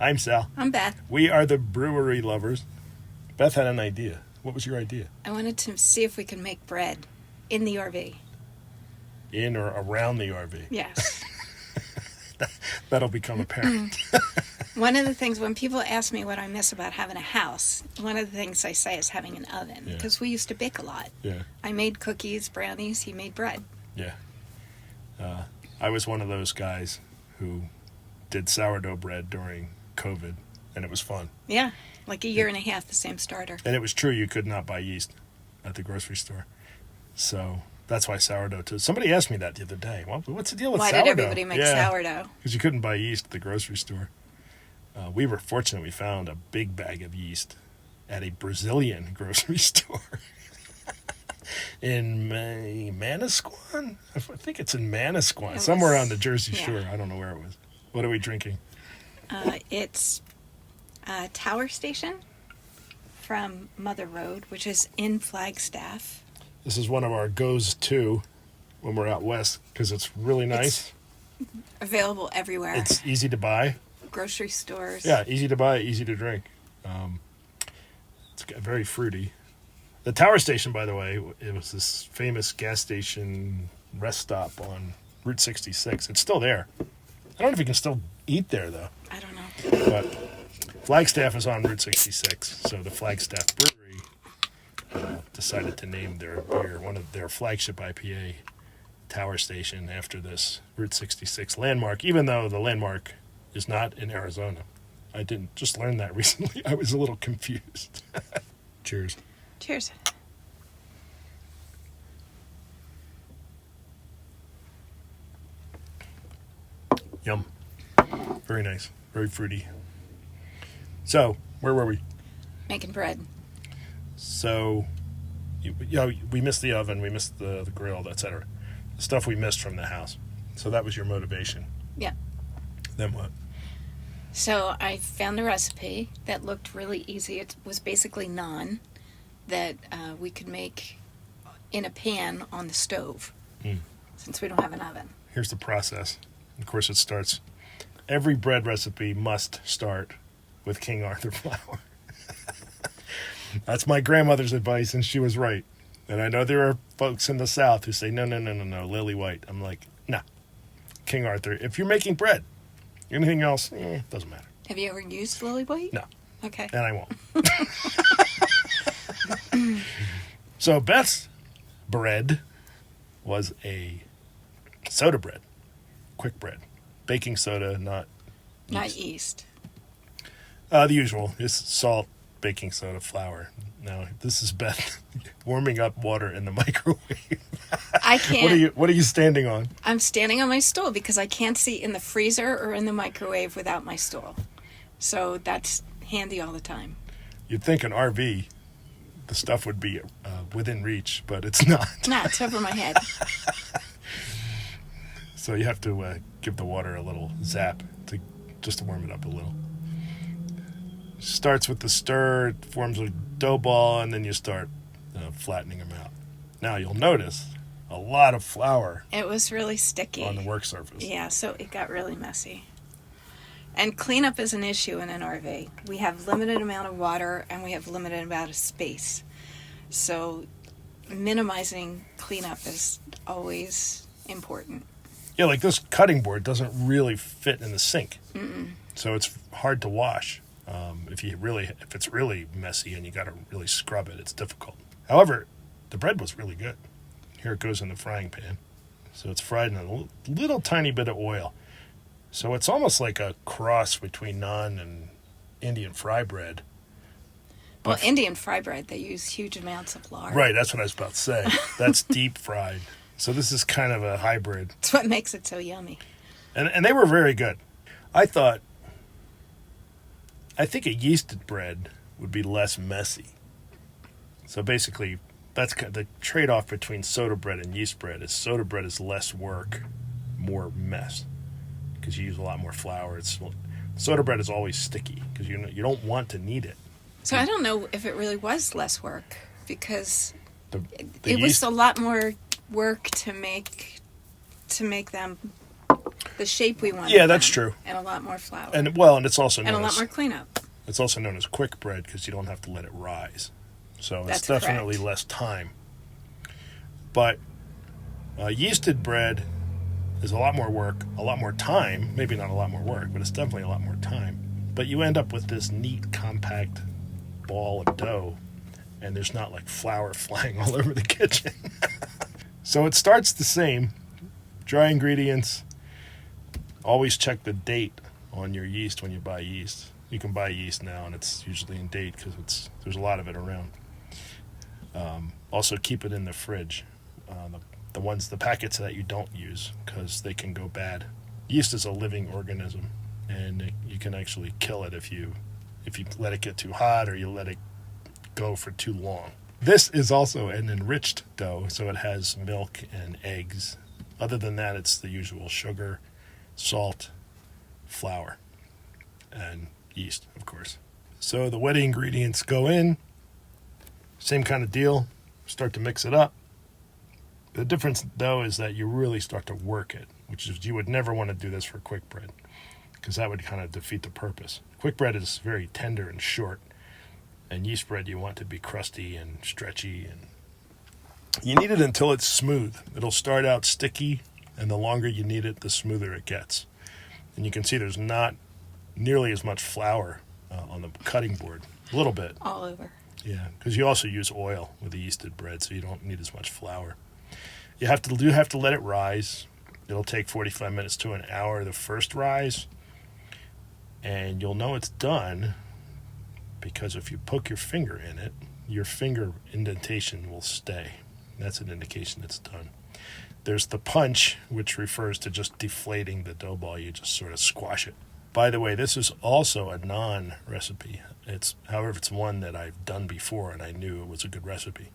I'm Sal. I'm Beth. We are the brewery lovers. Beth had an idea. What was your idea? I wanted to see if we could make bread in the RV. In or around the RV? Yes. That'll become apparent. One of the things, when people ask me what I miss about having a house, one of the things I say is having an oven. Because we used to bake a lot. Yeah. I made cookies, brownies, he made bread. Yeah. I was one of those guys who did sourdough bread during COVID, and it was fun. Yeah, like a year and a half, the same starter. And it was true, you could not buy yeast at the grocery store. So that's why sourdough too. Somebody asked me that the other day. Well, what's the deal with sourdough? Why did everybody make sourdough? Because you couldn't buy yeast at the grocery store. We were fortunate we found a big bag of yeast at a Brazilian grocery store in Manasquan. I think it's in Manasquan, somewhere on the Jersey Shore. I don't know where it was. What are we drinking? It's Tower Station from Mother Road, which is in Flagstaff. This is one of our goes-to when we're out west because it's really nice. It's available everywhere. It's easy to buy. Grocery stores. Yeah, easy to buy, easy to drink. It's very fruity. The Tower Station, by the way, it was this famous gas station rest stop on Route 66. It's still there. I don't know if you can still eat there, though. I don't know. But Flagstaff is on Route 66, so the Flagstaff Brewery decided to name their beer, one of their flagship IPA, Tower Station, after this Route 66 landmark, even though the landmark is not in Arizona. I didn't just learn that recently. I was a little confused. Cheers. Cheers. Yum. Very nice. Very fruity. So, where were we? Making bread. So, we missed the oven, we missed the grill, etc. The stuff we missed from the house. So that was your motivation. Yeah. Then what? So I found a recipe that looked really easy. It was basically naan that we could make in a pan on the stove since we don't have an oven. Here's the process. Of course, it starts. Every bread recipe must start with King Arthur flour. That's my grandmother's advice, and she was right. And I know there are folks in the South who say, no, Lily White. I'm like, nah, King Arthur. If you're making bread, anything else, doesn't matter. Have you ever used Lily White? No. Okay. And I won't. So Beth's bread was a soda bread, quick bread, baking soda, not yeast. The usual is salt, baking soda, flour. Now this is Beth warming up water in the microwave. I can't. What are you standing on? I'm standing on my stool because I can't see in the freezer or in the microwave without my stool. So that's handy all the time. You'd think an RV, the stuff would be within reach, but it's not. Nah, it's over my head. So you have to give the water a little zap just to warm it up a little. Starts with the stir, it forms a dough ball, and then you start flattening them out. Now you'll notice a lot of flour. It was really sticky on the work surface. Yeah, so it got really messy. And cleanup is an issue in an RV. We have limited amount of water and we have limited amount of space. So minimizing cleanup is always important. Yeah, like this cutting board doesn't really fit in the sink. Mm-mm. So it's hard to wash. If it's really messy and you got to really scrub it, it's difficult. However, the bread was really good. Here it goes in the frying pan. So it's fried in a little tiny bit of oil. So it's almost like a cross between naan and Indian fry bread. Well, Indian fry bread, they use huge amounts of lard. Right, that's what I was about to say. That's deep fried. So this is kind of a hybrid. That's what makes it so yummy. And they were very good. I think a yeasted bread would be less messy. So basically, that's the trade-off between soda bread and yeast bread is soda bread is less work, more mess, because you use a lot more flour. Soda bread is always sticky because you don't want to knead it. So I don't know if it really was less work because it was a lot more work to make them the shape we want. Yeah, that's true. And a lot more flour. And it's also known and a lot more cleanup. It's also known as quick bread because you don't have to let it rise. So it's That's definitely correct. less time. But yeasted bread is a lot more work, a lot more time. Maybe not a lot more work, but it's definitely a lot more time. But you end up with this neat, compact ball of dough, and there's not like flour flying all over the kitchen. So it starts the same. Dry ingredients. Always check the date on your yeast when you buy yeast. You can buy yeast now, and it's usually in date because there's a lot of it around. Also, keep it in the fridge. The packets that you don't use, because they can go bad. Yeast is a living organism, and you can actually kill it if you let it get too hot or you let it go for too long. This is also an enriched dough, so it has milk and eggs. Other than that, it's the usual sugar, salt, flour, and yeast, of course. So the wet ingredients go in. Same kind of deal. Start to mix it up. The difference, though, is that you really start to work it, which is you would never want to do this for quick bread because that would kind of defeat the purpose. Quick bread is very tender and short, and yeast bread you want to be crusty and stretchy. And you need it until it's smooth. It'll start out sticky, and the longer you knead it, the smoother it gets. And you can see there's not nearly as much flour on the cutting board. A little bit. All over. Yeah, because you also use oil with the yeasted bread, so you don't need as much flour. You have to let it rise. It'll take 45 minutes to an hour the first rise, and you'll know it's done because if you poke your finger in it, your finger indentation will stay. That's an indication it's done. There's the punch, which refers to just deflating the dough ball. You just sort of squash it. By the way, this is also a Naan recipe. However, it's one that I've done before, and I knew it was a good recipe.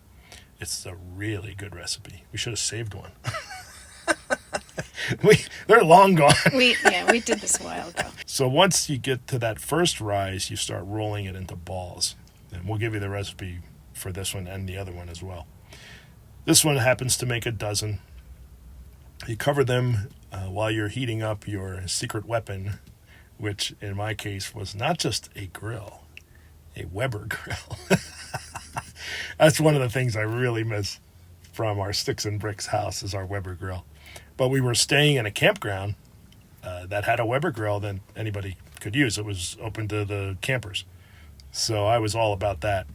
It's a really good recipe. We should have saved one. They're long gone. We did this a while ago. So once you get to that first rise, you start rolling it into balls. And we'll give you the recipe for this one and the other one as well. This one happens to make a dozen. You cover them while you're heating up your secret weapon, which in my case was not just a grill, a Weber grill. That's one of the things I really miss from our Sticks and Bricks house is our Weber grill. But we were staying in a campground that had a Weber grill that anybody could use. It was open to the campers. So I was all about that.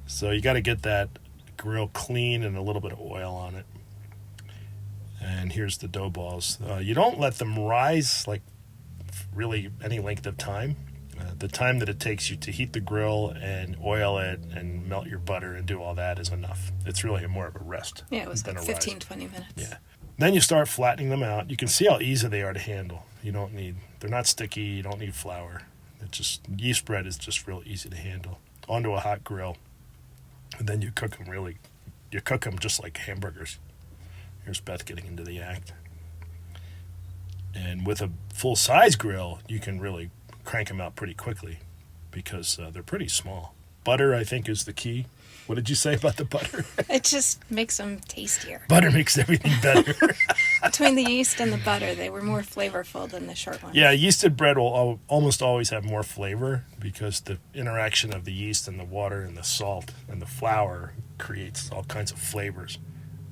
So you got to get that grill clean and a little bit of oil on it. And here's the dough balls. You don't let them rise like really any length of time. The time that it takes you to heat the grill and oil it and melt your butter and do all that is enough. It's really more of a rest. Yeah, it was than like a 15, rise. 20 minutes. Yeah. Then you start flattening them out. You can see how easy they are to handle. They're not sticky. You don't need flour. Yeast bread is just real easy to handle. Onto a hot grill. And then you cook them just like hamburgers. Here's Beth getting into the act. And with a full-size grill, you can really crank them out pretty quickly because they're pretty small. Butter, I think, is the key. What did you say about the butter? It just makes them tastier. Butter makes everything better. Between the yeast and the butter, they were more flavorful than the short ones. Yeah, yeasted bread will almost always have more flavor because the interaction of the yeast and the water and the salt and the flour creates all kinds of flavors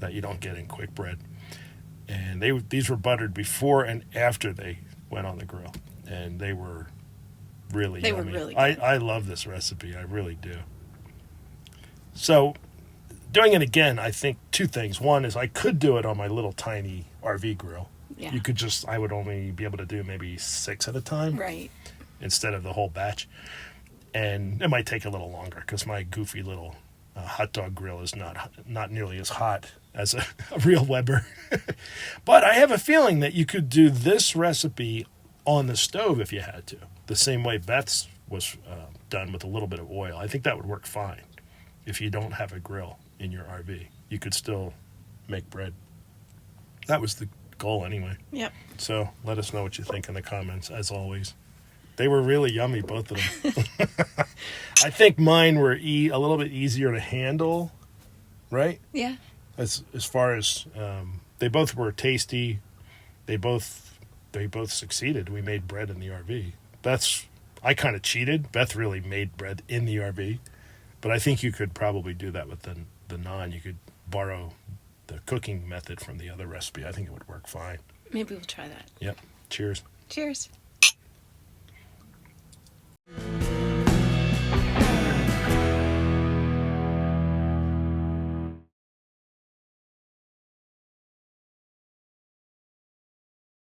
that you don't get in quick bread. And these were buttered before and after they went on the grill. And they were really yummy. Were really good. I love this recipe. I really do. So, doing it again, I think two things. One is I could do it on my little tiny RV grill. Yeah. I would only be able to do maybe 6 at a time. Right. Instead of the whole batch. And it might take a little longer because my goofy little hot dog grill is not nearly as hot as a real Weber. But I have a feeling that you could do this recipe on the stove if you had to. The same way Beth's was done with a little bit of oil. I think that would work fine. If you don't have a grill in your RV, you could still make bread. That was the goal anyway. Yep. So let us know what you think in the comments, as always. They were really yummy, both of them. I think mine were a little bit easier to handle, right? Yeah. As far as they both were tasty. They both they both succeeded. We made bread in the RV. I kind of cheated. Beth really made bread in the RV, but I think you could probably do that with the naan. You could borrow the cooking method from the other recipe. I think it would work fine. Maybe we'll try that. Yep. Cheers. Cheers.